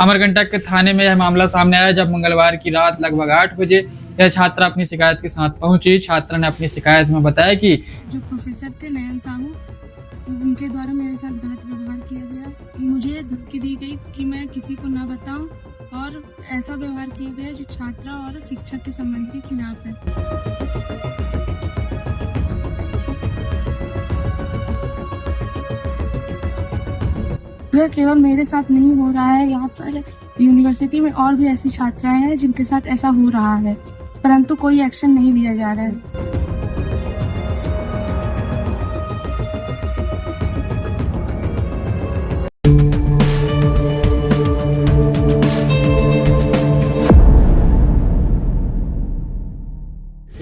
अमरकंटक के थाने में यह मामला सामने आया जब मंगलवार की रात लगभग 8 बजे यह छात्रा अपनी शिकायत के साथ पहुंची। छात्रा ने अपनी शिकायत में बताया कि जो प्रोफेसर थे नयन साहू, उनके द्वारा मेरे साथ गलत व्यवहार किया गया। मुझे धमकी दी गई कि मैं किसी को ना बताऊं और ऐसा व्यवहार किया गया जो छात्रा और शिक्षक के संबंध के खिलाफ है। यह केवल मेरे साथ नहीं हो रहा है, यहाँ पर यूनिवर्सिटी में और भी ऐसी छात्राएं हैं जिनके साथ ऐसा हो रहा है, परंतु कोई एक्शन नहीं लिया जा रहा है।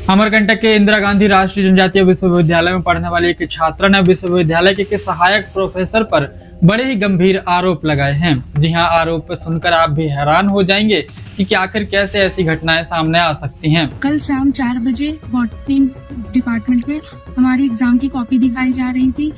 अमरकंटक के इंदिरा गांधी राष्ट्रीय जनजातीय विश्वविद्यालय में पढ़ने वाली एक छात्रा ने विश्वविद्यालय के सहायक प्रोफेसर पर बड़े ही गंभीर आरोप लगाए हैं। जी हां, आरोप सुनकर आप भी हैरान हो जाएंगे कि आखिर कैसे ऐसी घटनाएं सामने आ सकती हैं। कल शाम 4 बजे बॉटनी डिपार्टमेंट में हमारी एग्जाम की कॉपी दिखाई जा रही थी।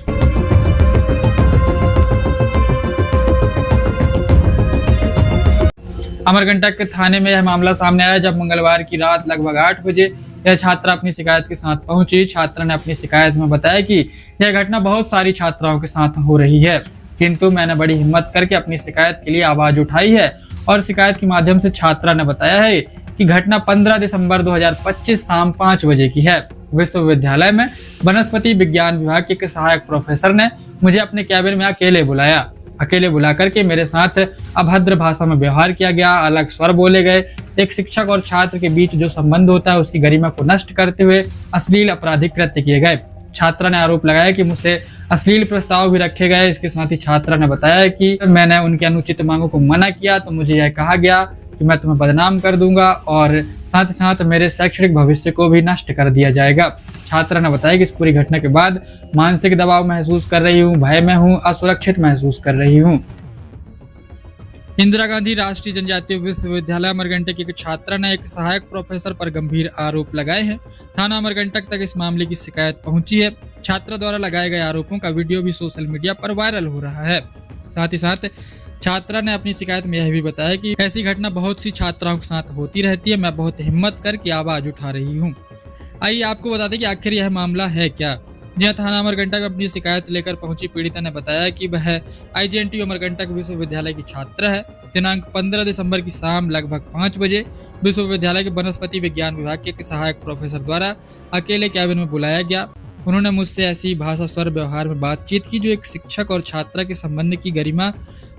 अमरकंटक के थाने में यह मामला सामने आया जब मंगलवार की रात लगभग 8 बजे यह छात्रा अपनी शिकायत के साथ पहुंची। छात्रा ने अपनी शिकायत में बताया कि यह घटना बहुत सारी छात्राओं के साथ हो रही है, किंतु मैंने बड़ी हिम्मत करके अपनी शिकायत के लिए आवाज उठाई है और शिकायत के माध्यम से छात्रा ने बताया है कि घटना 15 दिसंबर 2025 शाम 5 बजे की है। विश्वविद्यालय में वनस्पति विज्ञान विभाग के एक सहायक प्रोफेसर ने मुझे अपने कैबिन में अकेले बुला करके मेरे साथ अभद्र भाषा में व्यवहार किया गया, अलग स्वर बोले गए। एक शिक्षक और छात्र के बीच जो संबंध होता है उसकी गरिमा को नष्ट करते हुए अश्लील आपराधिक कृत्य किए गए। छात्रा ने आरोप लगाया कि मुझसे अश्लील प्रस्ताव भी रखे गए। इसके साथ ही छात्रा ने बताया कि मैंने उनकी अनुचित मांगों को मना किया तो मुझे यह कहा गया कि मैं तुम्हें बदनाम कर दूंगा और साथ ही साथ मेरे शैक्षणिक भविष्य को भी नष्ट कर दिया जाएगा। छात्रा ने बताया कि इस पूरी घटना के बाद मानसिक दबाव महसूस कर रही हूँ, भय में हूँ, असुरक्षित महसूस कर रही हूँ। इंदिरा गांधी राष्ट्रीय जनजातीय विश्वविद्यालय अमरकंटक की एक छात्रा ने एक सहायक प्रोफेसर पर गंभीर आरोप लगाए हैं। थाना अमरकंटक तक इस मामले की शिकायत पहुंची है। छात्रा द्वारा लगाए गए आरोपों का वीडियो भी सोशल मीडिया पर वायरल हो रहा है। साथ ही साथ छात्रा ने अपनी शिकायत में यह भी बताया कि ऐसी घटना बहुत सी छात्राओं के साथ होती रहती है, मैं बहुत हिम्मत करके आवाज उठा रही हूँ। आइए आपको बता दें कि आखिर यह मामला है क्या। जहां थाना अमरकंटक अपनी शिकायत लेकर पहुंची पीड़िता ने बताया कि वह IGNTU अमरकंटक विश्वविद्यालय की छात्रा है। दिनांक 15 दिसंबर की शाम लगभग 5 बजे विश्वविद्यालय के वनस्पति विज्ञान विभाग के एक सहायक प्रोफेसर द्वारा अकेले कैबिन में बुलाया गया। उन्होंने मुझसे ऐसी भाषा स्वर व्यवहार में बातचीत की जो एक शिक्षक और छात्रा के संबंध की गरिमा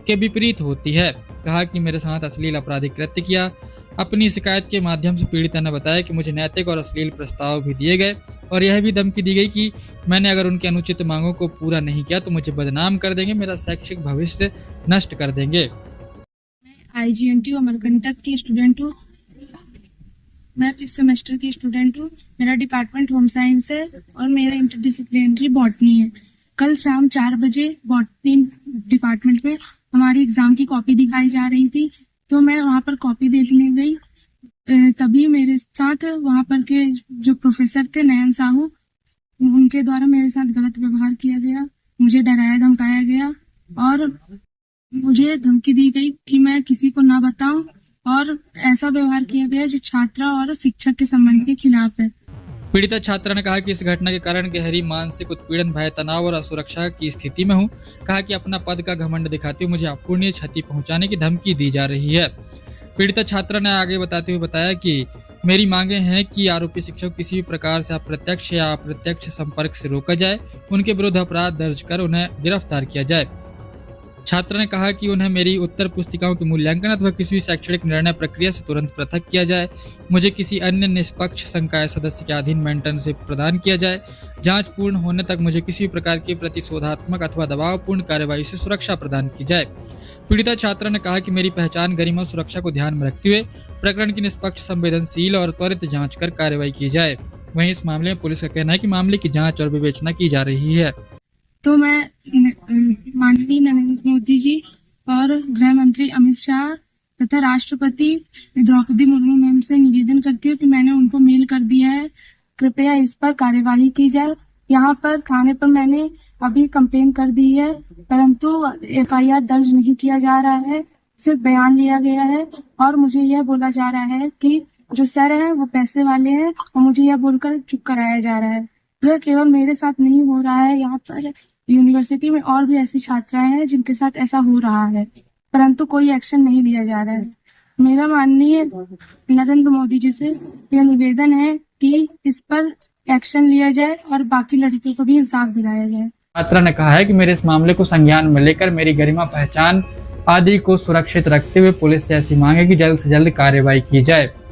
के विपरीत होती है। कहा कि मेरे साथ अश्लील आपराधिक कृत्य किया। अपनी शिकायत के माध्यम से पीड़िता ने बताया कि मुझे नैतिक और अश्लील प्रस्ताव भी दिए गए और यह भी धमकी दी गई कि मैंने अगर उनकी अनुचित मांगों को पूरा नहीं किया तो मुझे बदनाम कर देंगे, मेरा शैक्षिक भविष्य नष्ट कर देंगे। मैं IGNTU अमरकंटक की स्टूडेंट हूँ। मैं 5th सेमेस्टर की स्टूडेंट हूँ। मेरा डिपार्टमेंट होम साइंस है और मेरा इंटरडिसिप्लिनरी बॉटनी है। कल शाम 4 बजे बॉटनी डिपार्टमेंट में हमारी एग्जाम की कॉपी दिखाई जा रही थी, तो मैं वहाँ पर कॉपी देखने गई। तभी मेरे साथ वहाँ पर के जो प्रोफेसर थे नयन साहू, उनके द्वारा मेरे साथ गलत व्यवहार किया गया, मुझे डराया धमकाया गया और मुझे धमकी दी गई कि मैं किसी को ना बताऊं और ऐसा व्यवहार किया गया जो छात्रा और शिक्षक के संबंध के खिलाफ है। पीड़िता छात्रा ने कहा कि इस घटना के कारण गहरी मानसिक उत्पीड़न, भय, तनाव और असुरक्षा की स्थिति में हूँ। कहा कि अपना पद का घमंड दिखाते हुए मुझे अपूरणीय क्षति पहुंचाने की धमकी दी जा रही है। पीड़िता छात्रा ने आगे बताते हुए बताया कि मेरी मांगे हैं कि आरोपी शिक्षक किसी भी प्रकार से अप्रत्यक्ष या अप्रत्यक्ष संपर्क से रोका जाए, उनके विरुद्ध अपराध दर्ज कर उन्हें गिरफ्तार किया जाए। छात्रा ने कहा कि उन्हें मेरी उत्तर पुस्तिकाओं के मूल्यांकन अथवा किसी शैक्षणिक निर्णय प्रक्रिया से तुरंत पृथक किया जाए, मुझे किसी अन्य निष्पक्ष संकाय सदस्य के अधीन मेंटरशिप प्रदान किया जाए, जांच पूर्ण होने तक मुझे किसी भी प्रकार की प्रतिशोधात्मक अथवा दबावपूर्ण कार्यवाही से सुरक्षा प्रदान की जाए। पीड़िता छात्रा ने कहा कि मेरी पहचान, गरिमा, सुरक्षा को ध्यान में रखते हुए प्रकरण की निष्पक्ष, संवेदनशील और त्वरित जाँच कर कार्रवाई की जाए। वहीं इस मामले में पुलिस का कहना है कि मामले की जाँच और विवेचना की जा रही है। तो मैं माननीय नरेंद्र मोदी जी और गृह मंत्री अमित शाह तथा राष्ट्रपति द्रौपदी मुर्मू मैम से निवेदन करती हूँ कि मैंने उनको मेल कर दिया है, कृपया इस पर कार्यवाही की जाए। यहाँ पर थाने पर मैंने अभी कंप्लेन कर दी है, परंतु FIR दर्ज नहीं किया जा रहा है। सिर्फ बयान लिया गया है और मुझे यह बोला जा रहा है कि जो सर है वो पैसे वाले हैं और मुझे यह बोलकर चुप कराया जा रहा है। यह केवल मेरे साथ नहीं हो रहा है, यहाँ पर यूनिवर्सिटी में और भी ऐसी छात्राएं हैं जिनके साथ ऐसा हो रहा है, परंतु कोई एक्शन नहीं लिया जा रहा है। मेरा माननीय नरेंद्र मोदी जी से यह निवेदन है कि इस पर एक्शन लिया जाए और बाकी लड़कियों को भी इंसाफ दिलाया जाए। छात्रा ने कहा है कि मेरे इस मामले को संज्ञान में लेकर मेरी गरिमा, पहचान आदि को सुरक्षित रखते हुए पुलिस से ऐसी मांग है कि जल्द से जल्द कार्रवाई की जाए।